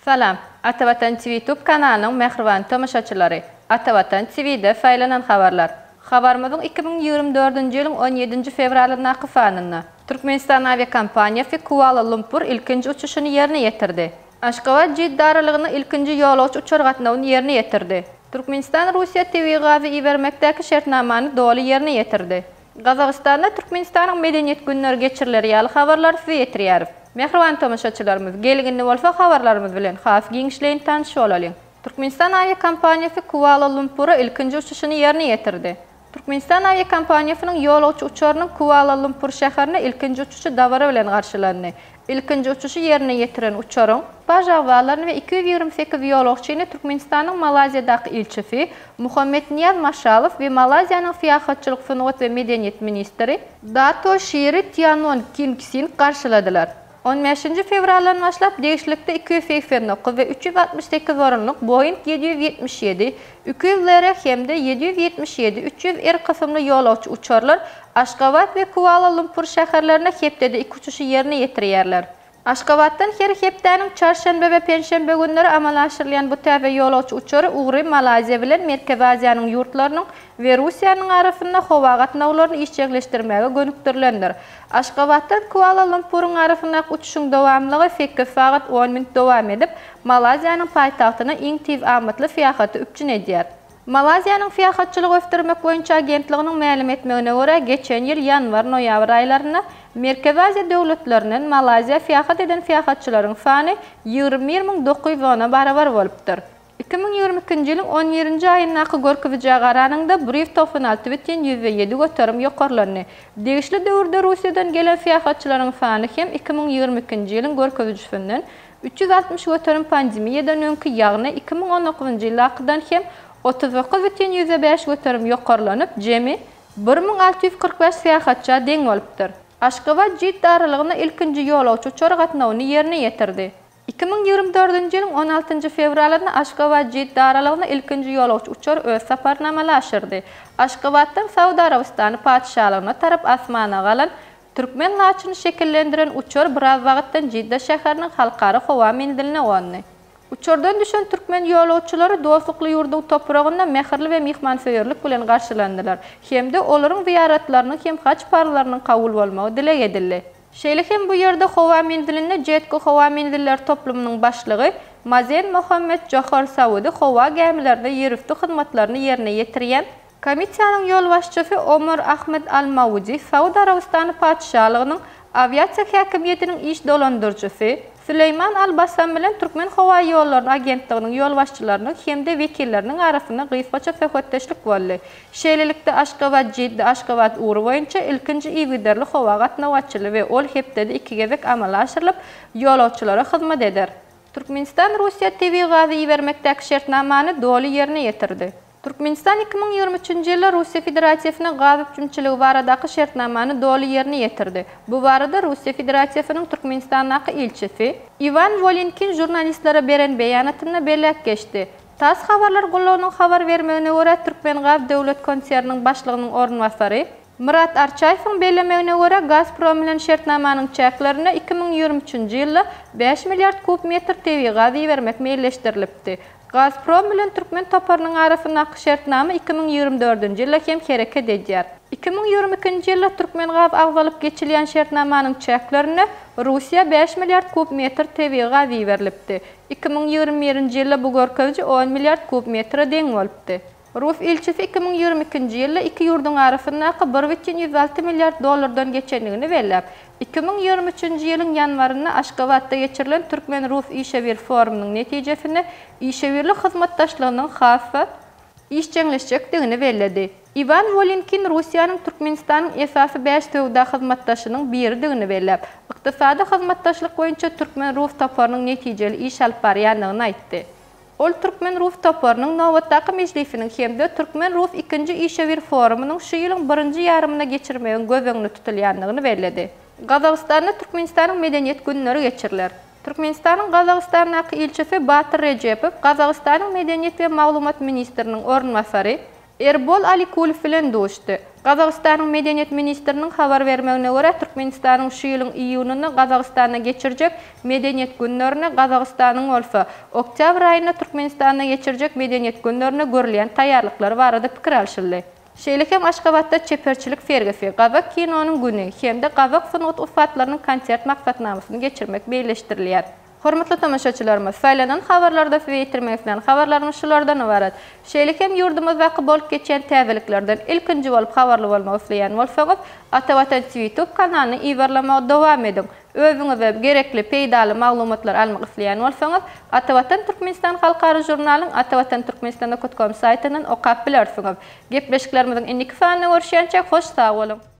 Salam, Atavatan TV YouTube kanalının mehriban tamaşaçıları. Atavatan TV'de faylanan haberler. Habermizin 2024 yılın 17 fevralına kıfanına. Türkmenistan aviakompaniyası Kuala Lumpur ilkinci uçuşunu yerine getirdi. Aşgabat Cidde aralığına ilkinci yolcu uçar qatnağını yerine getirdi. Türkmenistan Rusya TV gazı ivermekteki şartnamanı doğru yerine getirdi. Qazaqstanda Türkmenistan'ın medeniyet günleri geçirileri yalı haberler size yetiriyarif. Mehriban tamaşaçılarımız, gelginli olsa haberlarımız bilen haf giyinçleyin tanışı olalım. Türkmenistan aviakompaniyası Kuala Lumpur'a ilkinci uçuşunu yerine getirdi. Türkmenistan aviakompaniyasının yolcu uçarının Kuala Lumpur şehrine ilkinci uçuşu davara bilen karşılandı. İlkinci uçuşu yerine getiren uçarın baj havalarını ve 228 yolcuğunu Türkmenistan'ın Malazya'daki ilçesi Muhammed Niyaz Maşalov ve Malazya'nın Siyahatçılık Fınıvat ve Medeniyet Ministri Dato Shiri Tianon Kingsin karşıladılar. 15 fevraldan başlap değişiklikte 289 ve 368 orunluk Boeing 777, 200'lere hem de 777, 300 kısımlı yolcu uçarlar Aşgabat ve Kuala Lumpur şehirlerine heptede iki uçuşu yerine getiriyerler. Aşgabat'tan her heptenin çarşamba ve perşembe günleri amalaştırılan bu tebe yolcu uçarı Uğri, Malazya bilen Merkez Asya'nın yurtlarının ve Rusya'nın arasında hava qatnağlarını işçileştirmeye gönüktürülendir. Aşgabat'tan Kuala Lumpur'un arasındaki uçuşun devamlığı 8 saat 10 minut devam edip Malazya'nın paytahtına en tez amatlı fiyahatı üpçün ediyor. Malazya'nın fiyahatçılık öftürmek boyunca agentliğinin ma'lum etmegine göre geçen yıl yanvar-noyabr aylarında Merkez Asya devletlerinin Malazya fiyahat eden fiyahatçıların sani 20.910'a barabar bolupdur. 2022 yılın 17. ayındaki görküvücağı aranında brief tofunaltı biten 107 götürüm yukarılarını. Değişli dövrde Rusya'dan gelen fiyahatçıların sani hem 2022 yılın görküvücüsünden 360 götürüm pandemiyadan önkü yağına 2019 yılı akıdan hem 39.105 götürüm yukarılanıp cemi 1645 fiyahatçıya den olupdur. Aşgabat Cidde aralığına ilkinci yolcu uçar qatnağını yerine getirdi. 2024 yılın 16 fevralında Aşgabat Cidde aralığına ilkinci yolcu uçar öz saparnamalı aşırdı. Aşgabat'tan Saudi Arabistanı padişahlığına taraf asmana qalan Türkmen laçını şekillendiren uçar biraz vaqtdan Cidde şehrinin halkarı hava mendiline oğandı. Uçardan düşen Türkmen yolcuları dostluklu yurdun toprağında mehirli ve mihmanseverlik bilen karşılandılar. Hem de onların ziyaretlerinin hem haç paralarının kabul olmağı dile edildi. Şeylik hem bu yerde hava mendiline Cetko Hava Mendiller toplumunun başlığı Mazen Muhammed Johar Saudi hava gemilerinde yerüstü hizmetlerini yerine getiriyen komisiyanın yol başçısı Omar Ahmed Al-Mavudi, Saudi Arabistanı padişahlığının aviasiya hakimiyetinin iş dolandırıcısı Süleyman Al-Bassam bilen Türkmen Hava Yolları Agentliğinin yol başçılarının hem de vekillerinin arasında gıyfaça fekötteşlik bolly. Şeýlelikde Aşgabat Cidde, Aşgabat Uğru boýunça ilkinci iýgiderli hava gatnawaçyly ve ol hepdede iki gebek amala aşyrylyp ýolçulara hyzmat eder. Türkmenistan Rusya TV gazı iýermekdäki şertnamany doly yerine getirdi. Türkmenistan 2023 yılda Rusya Federasyası'na gaz üçümçülüğü baradaki şartnamanı doğru yerine getirdi. Bu barada Rusya Federasyası'nın Türkmenistan'daki ilçesi Ivan Volinkin jurnalistlere beren beyanatına belirtip geçti. TASS haberler gulluğunun haber vermegine göre Türkmen Gaz Devlet Konserining başlığının orunbasary Murat Arçayev'in belirlemegine göre Gazprom bilen şartnamanın çeklerine 2023 yılda 5 milyar kub metr TV gaz iýermek meýilleşdirilipdi. Gazprom bilen Türkmen toparının arasındaki şartnama 2024 yılda hem hareket edýär. 2022 yılda Türkmen gaz agzalyp geçilýän şartnamanın çeklerine Rusya 5 milyar kub metr TV gaz iýerilipdi. 2021 yılda bu görkevji 10 milyar kub metre deň bolupdy. Rus ilçisi 2022 yılda iki yurdun arasındaki 1,106 milyar dolardan geçenligini belläp, 2023 yılın yanvarında Aşgabat'ta geçirilen Türkmen-Rus İşevir Forumunun netijesinde işevirlik hizmetdaşlığının hassa işçileşecekdigini belledi. Ivan Volinkin Rusya'nın Türkmenistan'ın esası 5 tövda hizmetdaşının biridigini belläp, ykdysady hizmetdaşlyk boýunça Türkmen-Rus toparynyň netijeli iş alyp barýanlygyny aýtdy. Ol Türkmen-Rus toparynyň nowatdaky meclisiniň hemde Türkmen-Rus 2-nji İşevir Forumunyň şu ýylyň 1-nji ýarymyna geçirmegen gözeňli tutulýanlygyny bellädi. Gazagystanda Türkmenistanyň medeniyet günleri geçiriler. Türkmenistanyň Gazagystanyň ilçesi Batır Rejepow, Gazagystanyň medeniyet we maglumat ministriniň orunbasary Erbol Alikulov bilen doşdy. Qazaqstanyň Medeniyet ministriniň habar bermegine görä, Türkmenistanyň şu ýylyň iýunyny Qazaqstanda geçirjek Medeniyet günlerini Qazaqstanyň bolsa, oktyabr aýyna Türkmenistanda geçirjek Medeniyet günlerini görülýän taýýarlyklary barada pikir alşyldy. Şeýlekem Aşgabatda çeperçilik fergefi, Qabak kinonyň güni hemde Qabak sunut ufatlarynyň konsert maksatnamasyny geçirmek beýleşdirilýär. Hormatly tamaşaçylarymyz, saýlanan habarlarda feýtirmekden habarlarymyz şulardan ibaret. Şeýlekem ýurdumyz wagt bolup geçen täzeliklerden ilkinji bolup habarly bolmak isleýän bolsaňyz, Atawatan TV YouTube kanalyny iýerlemege dowam ediň. Özüňiz we gerekli peýdaly maglumatlar almak isleýän bolsaňyz, Atawatan Türkmenistan halkary jurnalynyň atawatanturkmenistan.com saýtyndan okap bilersiňiz. Gepleşiklerimiziň indiki fanyna görüşýänçe hoş sag bolun.